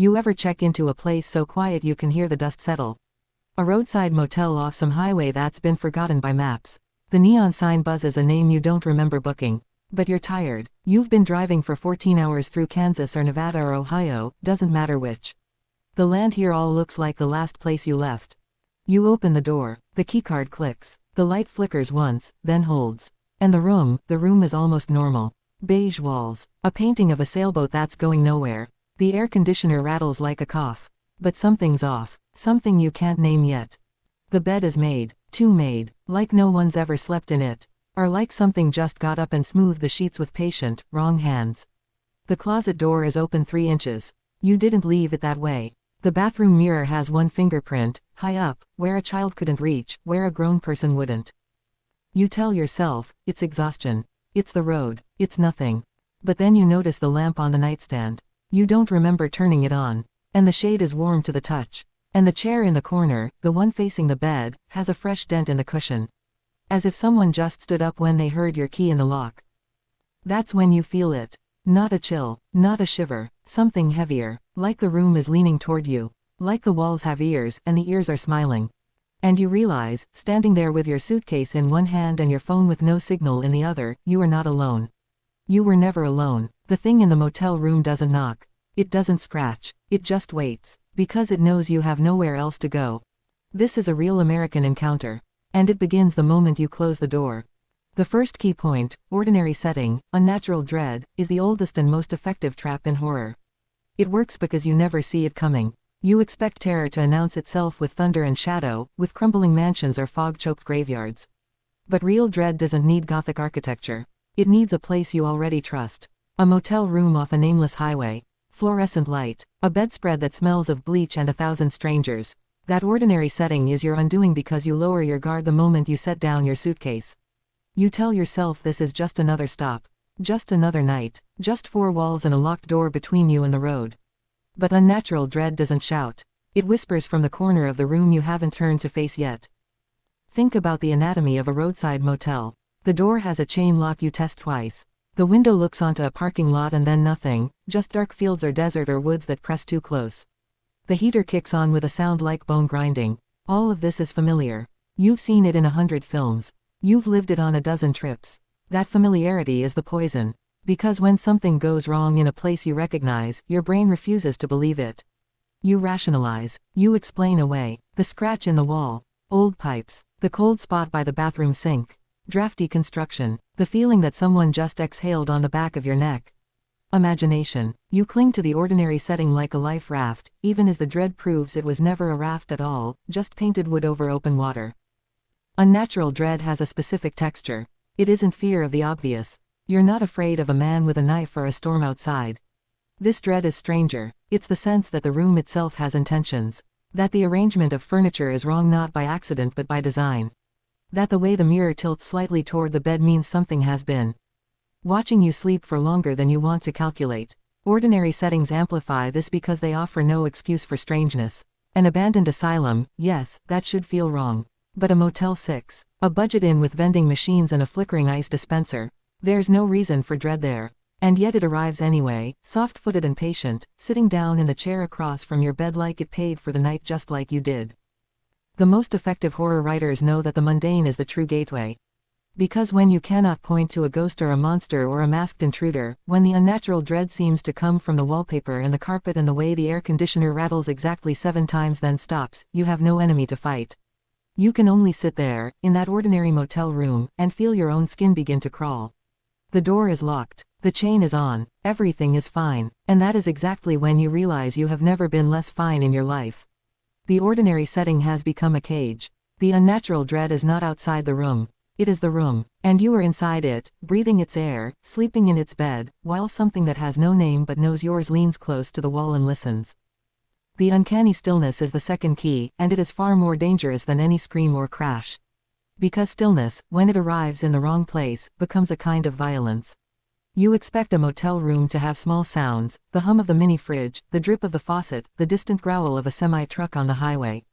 You ever check into a place so quiet you can hear the dust settle? A roadside motel off some highway that's been forgotten by maps. The neon sign buzzes a name you don't remember booking. But you're tired. You've been driving for 14 hours through Kansas or Nevada or Ohio, doesn't matter which. The land here all looks like the last place you left. You open the door. The keycard clicks. The light flickers once, then holds. And the room is almost normal. Beige walls. A painting of a sailboat that's going nowhere. The air conditioner rattles like a cough. But something's off. Something you can't name yet. The bed is made. Too made. Like no one's ever slept in it. Or like something just got up and smoothed the sheets with patient, wrong hands. The closet door is open 3 inches. You didn't leave it that way. The bathroom mirror has one fingerprint, high up, where a child couldn't reach, where a grown person wouldn't. You tell yourself, it's exhaustion. It's the road. It's nothing. But then you notice the lamp on the nightstand. You don't remember turning it on. And the shade is warm to the touch. And the chair in the corner, the one facing the bed, has a fresh dent in the cushion. As if someone just stood up when they heard your key in the lock. That's when you feel it. Not a chill, not a shiver, something heavier, like the room is leaning toward you, like the walls have ears and the ears are smiling. And you realize, standing there with your suitcase in one hand and your phone with no signal in the other, you are not alone. You were never alone. The thing in the motel room doesn't knock. It doesn't scratch. It just waits, because it knows you have nowhere else to go. This is a real American encounter. And it begins the moment you close the door. The first key point, ordinary setting, unnatural dread, is the oldest and most effective trap in horror. It works because you never see it coming. You expect terror to announce itself with thunder and shadow, with crumbling mansions or fog-choked graveyards. But real dread doesn't need Gothic architecture. It needs a place you already trust. A motel room off a nameless highway. Fluorescent light. A bedspread that smells of bleach and 1,000 strangers. That ordinary setting is your undoing because you lower your guard the moment you set down your suitcase. You tell yourself this is just another stop. Just another night. Just 4 walls and a locked door between you and the road. But unnatural dread doesn't shout. It whispers from the corner of the room you haven't turned to face yet. Think about the anatomy of a roadside motel. The door has a chain lock you test twice. The window looks onto a parking lot and then nothing, just dark fields or desert or woods that press too close. The heater kicks on with a sound like bone grinding. All of this is familiar. You've seen it in 100 films. You've lived it on a dozen trips. That familiarity is the poison. Because when something goes wrong in a place you recognize, your brain refuses to believe it. You rationalize. You explain away. The scratch in the wall. Old pipes. The cold spot by the bathroom sink. Drafty construction. The feeling that someone just exhaled on the back of your neck. Imagination. You cling to the ordinary setting like a life raft, even as the dread proves it was never a raft at all, just painted wood over open water. Unnatural dread has a specific texture. It isn't fear of the obvious. You're not afraid of a man with a knife or a storm outside. This dread is stranger. It's the sense that the room itself has intentions. That the arrangement of furniture is wrong not by accident but by design. That the way the mirror tilts slightly toward the bed means something has been watching you sleep for longer than you want to calculate. Ordinary settings amplify this because they offer no excuse for strangeness. An abandoned asylum, yes, that should feel wrong. But a Motel 6, a budget inn with vending machines and a flickering ice dispenser, there's no reason for dread there. And yet it arrives anyway, soft-footed and patient, sitting down in the chair across from your bed like it paid for the night just like you did. The most effective horror writers know that the mundane is the true gateway. Because when you cannot point to a ghost or a monster or a masked intruder, when the unnatural dread seems to come from the wallpaper and the carpet and the way the air conditioner rattles exactly 7 times then stops, you have no enemy to fight. You can only sit there, in that ordinary motel room, and feel your own skin begin to crawl. The door is locked. The chain is on. Everything is fine. And that is exactly when you realize you have never been less fine in your life. The ordinary setting has become a cage. The unnatural dread is not outside the room. It is the room. And you are inside it, breathing its air, sleeping in its bed, while something that has no name but knows yours leans close to the wall and listens. The uncanny stillness is the second key, and it is far more dangerous than any scream or crash. Because stillness, when it arrives in the wrong place, becomes a kind of violence. You expect a motel room to have small sounds, the hum of the mini fridge, the drip of the faucet, the distant growl of a semi-truck on the highway.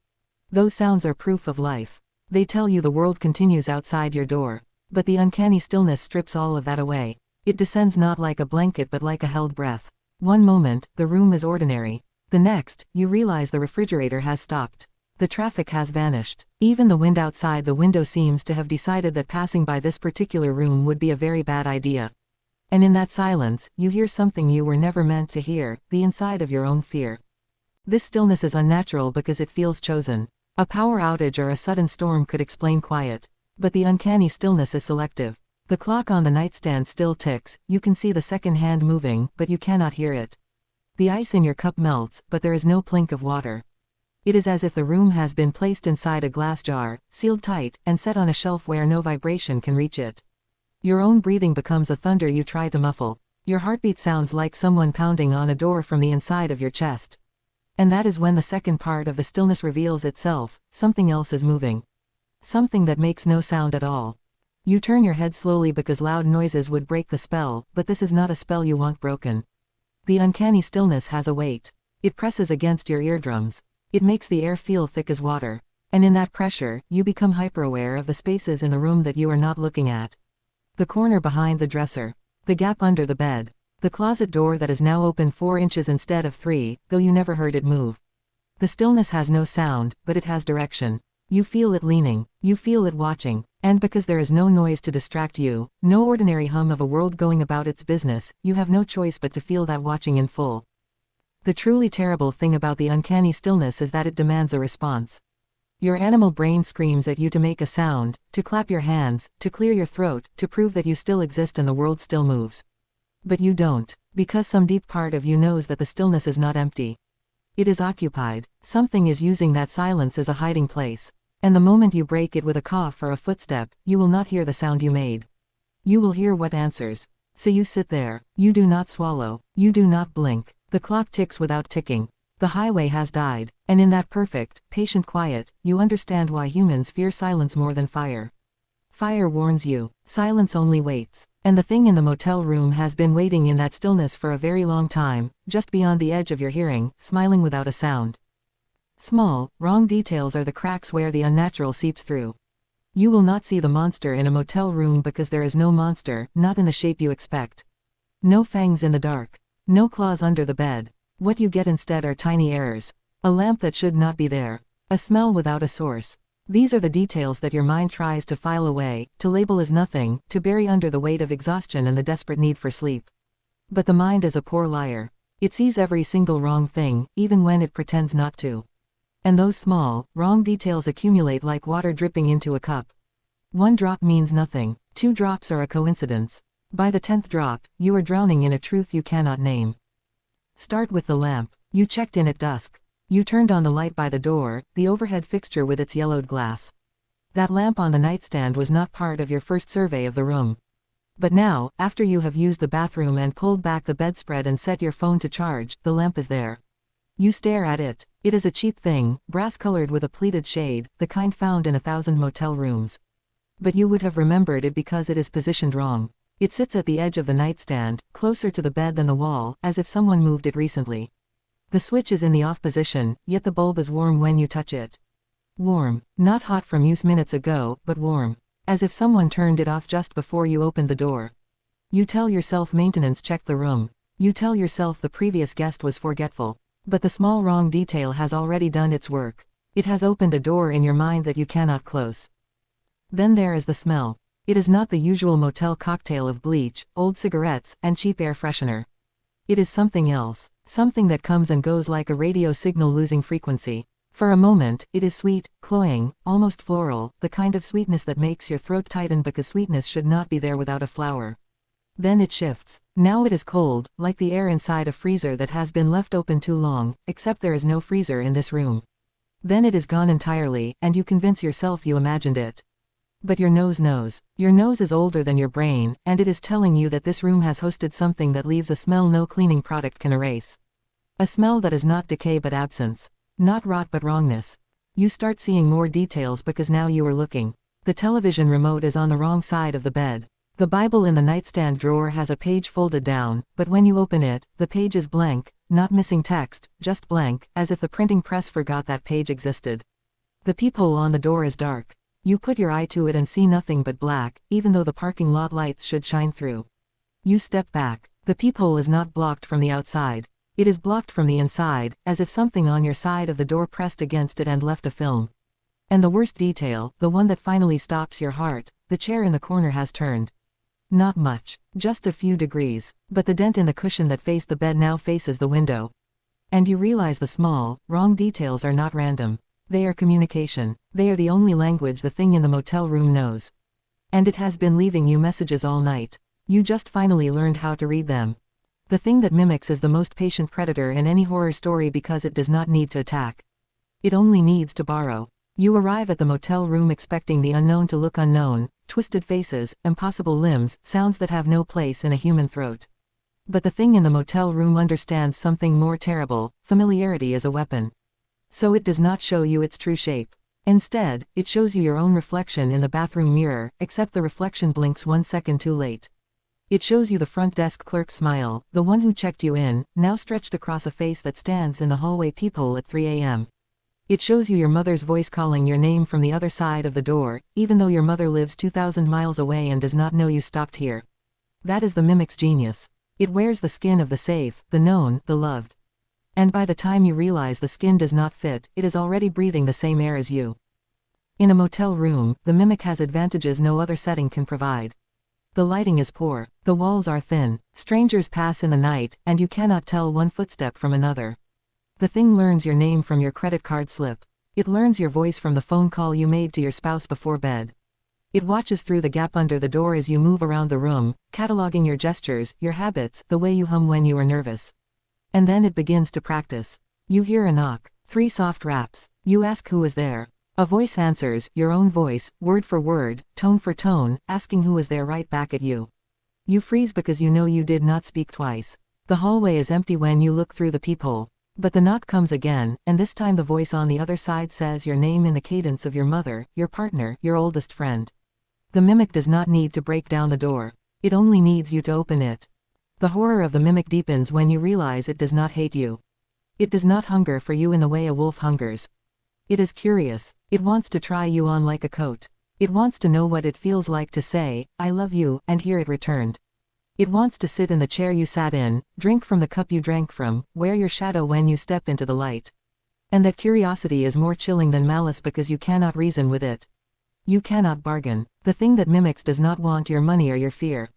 Those sounds are proof of life. They tell you the world continues outside your door. But the uncanny stillness strips all of that away. It descends not like a blanket but like a held breath. One moment, the room is ordinary. The next, you realize the refrigerator has stopped. The traffic has vanished. Even the wind outside the window seems to have decided that passing by this particular room would be a very bad idea. And in that silence, you hear something you were never meant to hear, the inside of your own fear. This stillness is unnatural because it feels chosen. A power outage or a sudden storm could explain quiet. But the uncanny stillness is selective. The clock on the nightstand still ticks, you can see the second hand moving, but you cannot hear it. The ice in your cup melts, but there is no plink of water. It is as if the room has been placed inside a glass jar, sealed tight, and set on a shelf where no vibration can reach it. Your own breathing becomes a thunder you try to muffle. Your heartbeat sounds like someone pounding on a door from the inside of your chest. And that is when the second part of the stillness reveals itself, something else is moving. Something that makes no sound at all. You turn your head slowly because loud noises would break the spell, but this is not a spell you want broken. The uncanny stillness has a weight. It presses against your eardrums. It makes the air feel thick as water. And in that pressure, you become hyper-aware of the spaces in the room that you are not looking at. The corner behind the dresser. The gap under the bed. The closet door that is now open 4 inches instead of 3, though you never heard it move. The stillness has no sound, but it has direction. You feel it leaning. You feel it watching. And because there is no noise to distract you, no ordinary hum of a world going about its business, you have no choice but to feel that watching in full. The truly terrible thing about the uncanny stillness is that it demands a response. Your animal brain screams at you to make a sound, to clap your hands, to clear your throat, to prove that you still exist and the world still moves. But you don't, because some deep part of you knows that the stillness is not empty. It is occupied. Something is using that silence as a hiding place. And the moment you break it with a cough or a footstep, you will not hear the sound you made. You will hear what answers. So you sit there. You do not swallow. You do not blink. The clock ticks without ticking. The highway has died, and in that perfect, patient quiet, you understand why humans fear silence more than fire. Fire warns you. Silence only waits. And the thing in the motel room has been waiting in that stillness for a very long time, just beyond the edge of your hearing, smiling without a sound. Small, wrong details are the cracks where the unnatural seeps through. You will not see the monster in a motel room because there is no monster, not in the shape you expect. No fangs in the dark. No claws under the bed. What you get instead are tiny errors. A lamp that should not be there. A smell without a source. These are the details that your mind tries to file away, to label as nothing, to bury under the weight of exhaustion and the desperate need for sleep. But the mind is a poor liar. It sees every single wrong thing, even when it pretends not to. And those small, wrong details accumulate like water dripping into a cup. 1 drop means nothing. 2 drops are a coincidence. By the 10th drop, you are drowning in a truth you cannot name. Start with the lamp. You checked in at dusk. You turned on the light by the door, the overhead fixture with its yellowed glass. That lamp on the nightstand was not part of your first survey of the room. But now, after you have used the bathroom and pulled back the bedspread and set your phone to charge, the lamp is there. You stare at it. It is a cheap thing, brass-colored with a pleated shade, the kind found in 1,000 motel rooms. But you would have remembered it because it is positioned wrong. It sits at the edge of the nightstand, closer to the bed than the wall, as if someone moved it recently. The switch is in the off position, yet the bulb is warm when you touch it. Warm. Not hot from use minutes ago, but warm. As if someone turned it off just before you opened the door. You tell yourself maintenance checked the room. You tell yourself the previous guest was forgetful. But the small wrong detail has already done its work. It has opened a door in your mind that you cannot close. Then there is the smell. It is not the usual motel cocktail of bleach, old cigarettes, and cheap air freshener. It is something else. Something that comes and goes like a radio signal losing frequency. For a moment, it is sweet, cloying, almost floral, the kind of sweetness that makes your throat tighten because sweetness should not be there without a flower. Then it shifts. Now it is cold, like the air inside a freezer that has been left open too long, except there is no freezer in this room. Then it is gone entirely, and you convince yourself you imagined it. But your nose knows. Your nose is older than your brain, and it is telling you that this room has hosted something that leaves a smell no cleaning product can erase. A smell that is not decay but absence. Not rot but wrongness. You start seeing more details because now you are looking. The television remote is on the wrong side of the bed. The Bible in the nightstand drawer has a page folded down, but when you open it, the page is blank, not missing text, just blank, as if the printing press forgot that page existed. The peephole on the door is dark. You put your eye to it and see nothing but black, even though the parking lot lights should shine through. You step back. The peephole is not blocked from the outside. It is blocked from the inside, as if something on your side of the door pressed against it and left a film. And the worst detail, the one that finally stops your heart, the chair in the corner has turned. Not much, just a few degrees, but the dent in the cushion that faced the bed now faces the window. And you realize the small, wrong details are not random. They are communication. They are the only language the thing in the motel room knows. And it has been leaving you messages all night. You just finally learned how to read them. The thing that mimics is the most patient predator in any horror story because it does not need to attack. It only needs to borrow. You arrive at the motel room expecting the unknown to look unknown, twisted faces, impossible limbs, sounds that have no place in a human throat. But the thing in the motel room understands something more terrible. Familiarity is a weapon. So it does not show you its true shape. Instead, it shows you your own reflection in the bathroom mirror, except the reflection blinks 1 second too late. It shows you the front desk clerk's smile, the one who checked you in, now stretched across a face that stands in the hallway peephole at 3 a.m. It shows you your mother's voice calling your name from the other side of the door, even though your mother lives 2,000 miles away and does not know you stopped here. That is the mimic's genius. It wears the skin of the safe, the known, the loved. And by the time you realize the skin does not fit, it is already breathing the same air as you. In a motel room, the mimic has advantages no other setting can provide. The lighting is poor, the walls are thin, strangers pass in the night, and you cannot tell one footstep from another. The thing learns your name from your credit card slip. It learns your voice from the phone call you made to your spouse before bed. It watches through the gap under the door as you move around the room, cataloging your gestures, your habits, the way you hum when you are nervous. And then it begins to practice. You hear a knock, 3 soft raps. You ask who is there. A voice answers, your own voice, word for word, tone for tone, asking who is there right back at you. You freeze because you know you did not speak twice. The hallway is empty when you look through the peephole. But the knock comes again, and this time the voice on the other side says your name in the cadence of your mother, your partner, your oldest friend. The mimic does not need to break down the door. It only needs you to open it. The horror of the mimic deepens when you realize it does not hate you. It does not hunger for you in the way a wolf hungers. It is curious. It wants to try you on like a coat. It wants to know what it feels like to say, I love you, and hear it returned. It wants to sit in the chair you sat in, drink from the cup you drank from, wear your shadow when you step into the light. And that curiosity is more chilling than malice because you cannot reason with it. You cannot bargain. The thing that mimics does not want your money or your fear.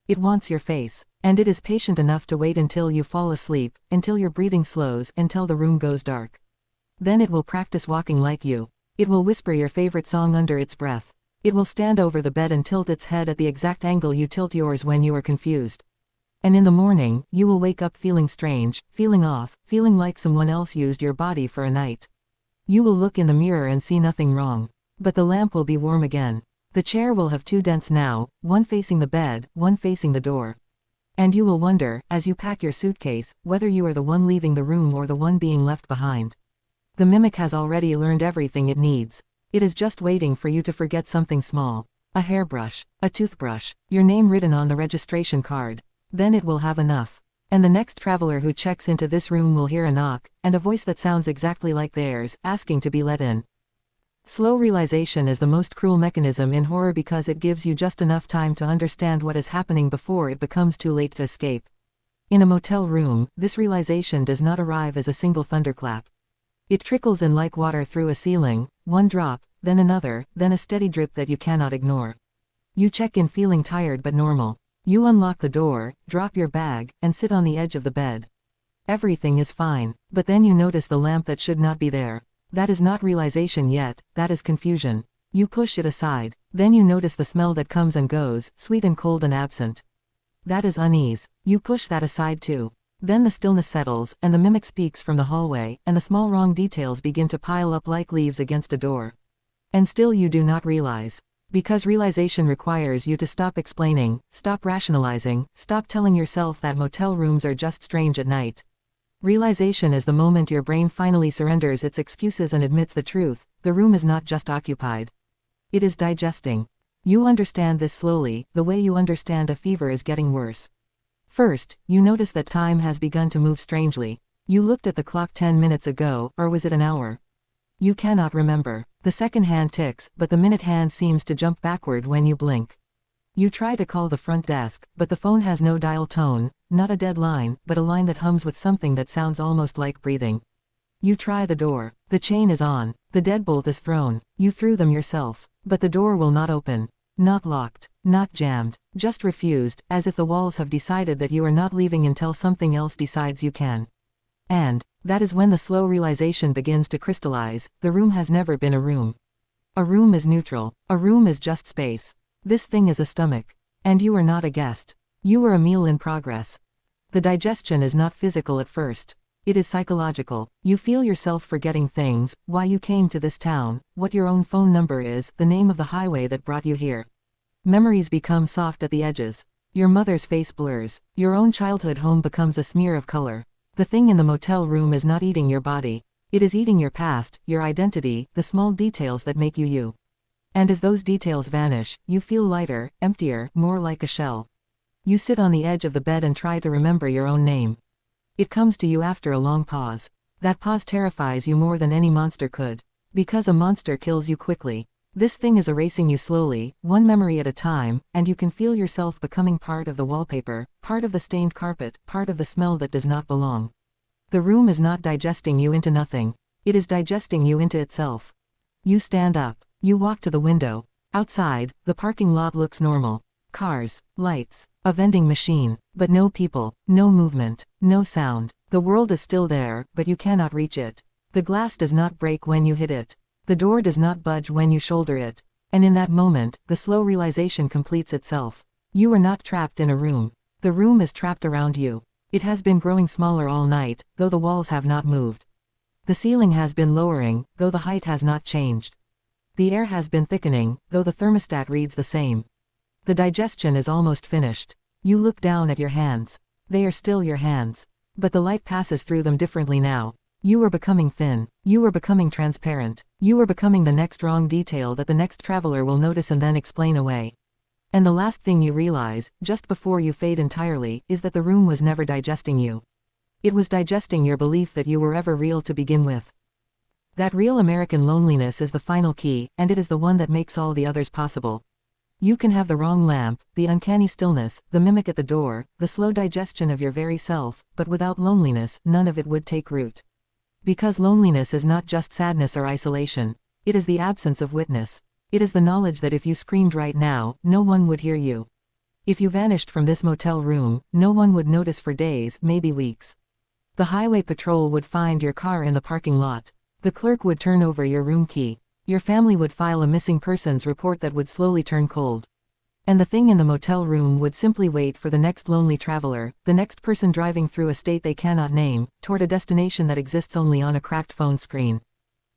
It wants your face. And it is patient enough to wait until you fall asleep, until your breathing slows, until the room goes dark. Then it will practice walking like you. It will whisper your favorite song under its breath. It will stand over the bed and tilt its head at the exact angle you tilt yours when you are confused. And in the morning, you will wake up feeling strange, feeling off, feeling like someone else used your body for a night. You will look in the mirror and see nothing wrong. But the lamp will be warm again. The chair will have 2 dents now, one facing the bed, one facing the door. And you will wonder, as you pack your suitcase, whether you are the one leaving the room or the one being left behind. The mimic has already learned everything it needs. It is just waiting for you to forget something small. A hairbrush, a toothbrush, your name written on the registration card. Then it will have enough. And the next traveler who checks into this room will hear a knock, and a voice that sounds exactly like theirs, asking to be let in. Slow realization is the most cruel mechanism in horror because it gives you just enough time to understand what is happening before it becomes too late to escape. In a motel room, this realization does not arrive as a single thunderclap. It trickles in like water through a ceiling, one drop, then another, then a steady drip that you cannot ignore. You check in feeling tired but normal. You unlock the door, drop your bag, and sit on the edge of the bed. Everything is fine, but then you notice the lamp that should not be there. That is not realization yet, that is confusion. You push it aside. Then you notice the smell that comes and goes, sweet and cold and absent. That is unease. You push that aside too. Then the stillness settles, and the mimic speaks from the hallway, and the small wrong details begin to pile up like leaves against a door. And still you do not realize. Because realization requires you to stop explaining, stop rationalizing, stop telling yourself that motel rooms are just strange at night. Realization is the moment your brain finally surrenders its excuses and admits the truth: the room is not just occupied. It is digesting. You understand this slowly, the way you understand a fever is getting worse. First, you notice that time has begun to move strangely. You looked at the clock 10 minutes ago, or was it an hour? You cannot remember. The second hand ticks, but the minute hand seems to jump backward when you blink. You try to call the front desk, but the phone has no dial tone, not a dead line, but a line that hums with something that sounds almost like breathing. You try the door. The chain is on. The deadbolt is thrown. You threw them yourself. But the door will not open. Not locked. Not jammed. Just refused, as if the walls have decided that you are not leaving until something else decides you can. And that is when the slow realization begins to crystallize: the room has never been a room. A room is neutral. A room is just space. This thing is a stomach. And you are not a guest. You are a meal in progress. The digestion is not physical at first. It is psychological. You feel yourself forgetting things: why you came to this town, what your own phone number is, the name of the highway that brought you here. Memories become soft at the edges. Your mother's face blurs. Your own childhood home becomes a smear of color. The thing in the motel room is not eating your body. It is eating your past, your identity, the small details that make you you. And as those details vanish, you feel lighter, emptier, more like a shell. You sit on the edge of the bed and try to remember your own name. It comes to you after a long pause. That pause terrifies you more than any monster could. Because a monster kills you quickly. This thing is erasing you slowly, one memory at a time, and you can feel yourself becoming part of the wallpaper, part of the stained carpet, part of the smell that does not belong. The room is not digesting you into nothing. It is digesting you into itself. You stand up. You walk to the window. Outside, the parking lot looks normal. Cars, lights, a vending machine, but no people, no movement, no sound. The world is still there, but you cannot reach it. The glass does not break when you hit it. The door does not budge when you shoulder it. And in that moment, the slow realization completes itself. You are not trapped in a room. The room is trapped around you. It has been growing smaller all night, though the walls have not moved. The ceiling has been lowering, though the height has not changed. The air has been thickening, though the thermostat reads the same. The digestion is almost finished. You look down at your hands. They are still your hands. But the light passes through them differently now. You are becoming thin. You are becoming transparent. You are becoming the next wrong detail that the next traveler will notice and then explain away. And the last thing you realize, just before you fade entirely, is that the room was never digesting you. It was digesting your belief that you were ever real to begin with. That real American loneliness is the final key, and it is the one that makes all the others possible. You can have the wrong lamp, the uncanny stillness, the mimic at the door, the slow digestion of your very self, but without loneliness, none of it would take root. Because loneliness is not just sadness or isolation. It is the absence of witness. It is the knowledge that if you screamed right now, no one would hear you. If you vanished from this motel room, no one would notice for days, maybe weeks. The highway patrol would find your car in the parking lot. The clerk would turn over your room key. Your family would file a missing persons report that would slowly turn cold. And the thing in the motel room would simply wait for the next lonely traveler, the next person driving through a state they cannot name, toward a destination that exists only on a cracked phone screen.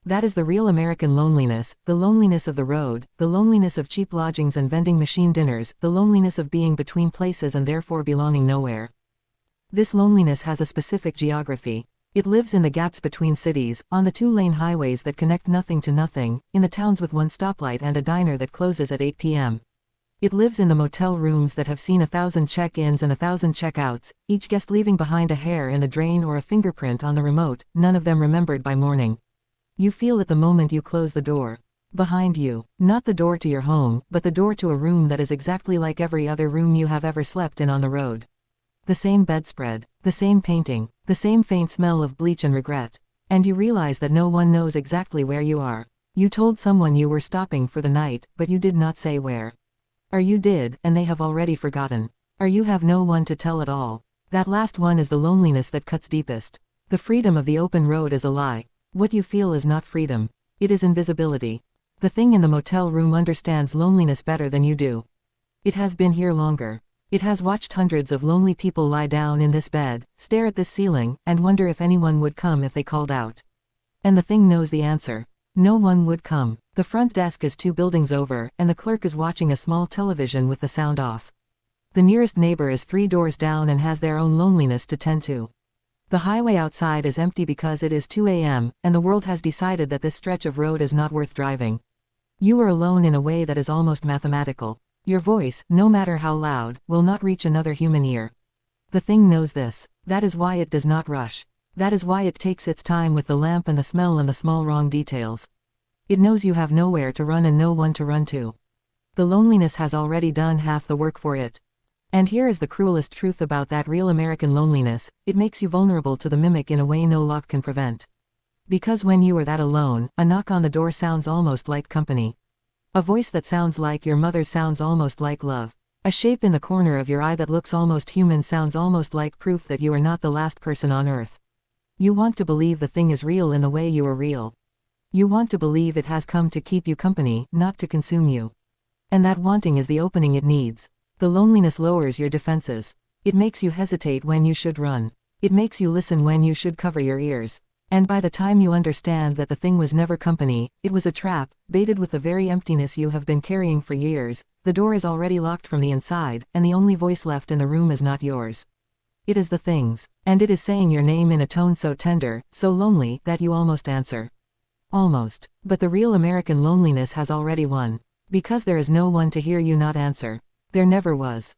That is the real American loneliness, the loneliness of the road, the loneliness of cheap lodgings and vending machine dinners, the loneliness of being between places and therefore belonging nowhere. This loneliness has a specific geography. It lives in the gaps between cities, on the two-lane highways that connect nothing to nothing, in the towns with one stoplight and a diner that closes at 8 p.m. It lives in the motel rooms that have seen 1,000 check-ins and 1,000 check-outs, each guest leaving behind a hair in the drain or a fingerprint on the remote, none of them remembered by morning. You feel it the moment you close the door. Behind you, not the door to your home, but the door to a room that is exactly like every other room you have ever slept in on the road. The same bedspread, the same painting, the same faint smell of bleach and regret. And you realize that no one knows exactly where you are. You told someone you were stopping for the night, but you did not say where. Or you did, and they have already forgotten. Or you have no one to tell at all. That last one is the loneliness that cuts deepest. The freedom of the open road is a lie. What you feel is not freedom. It is invisibility. The thing in the motel room understands loneliness better than you do. It has been here longer. It has watched hundreds of lonely people lie down in this bed, stare at this ceiling, and wonder if anyone would come if they called out. And the thing knows the answer. No one would come. The front desk is 2 buildings over, and the clerk is watching a small television with the sound off. The nearest neighbor is 3 doors down and has their own loneliness to tend to. The highway outside is empty because it is 2 a.m., and the world has decided that this stretch of road is not worth driving. You are alone in a way that is almost mathematical. Your voice, no matter how loud, will not reach another human ear. The thing knows this. That is why it does not rush. That is why it takes its time with the lamp and the smell and the small wrong details. It knows you have nowhere to run and no one to run to. The loneliness has already done half the work for it. And here is the cruelest truth about that real American loneliness: it makes you vulnerable to the mimic in a way no lock can prevent. Because when you are that alone, a knock on the door sounds almost like company. A voice that sounds like your mother's sounds almost like love. A shape in the corner of your eye that looks almost human sounds almost like proof that you are not the last person on earth. You want to believe the thing is real in the way you are real. You want to believe it has come to keep you company, not to consume you. And that wanting is the opening it needs. The loneliness lowers your defenses. It makes you hesitate when you should run. It makes you listen when you should cover your ears. And by the time you understand that the thing was never company, it was a trap, baited with the very emptiness you have been carrying for years, the door is already locked from the inside, and the only voice left in the room is not yours. It is the thing's. And it is saying your name in a tone so tender, so lonely, that you almost answer. Almost. But the real American loneliness has already won. Because there is no one to hear you not answer. There never was.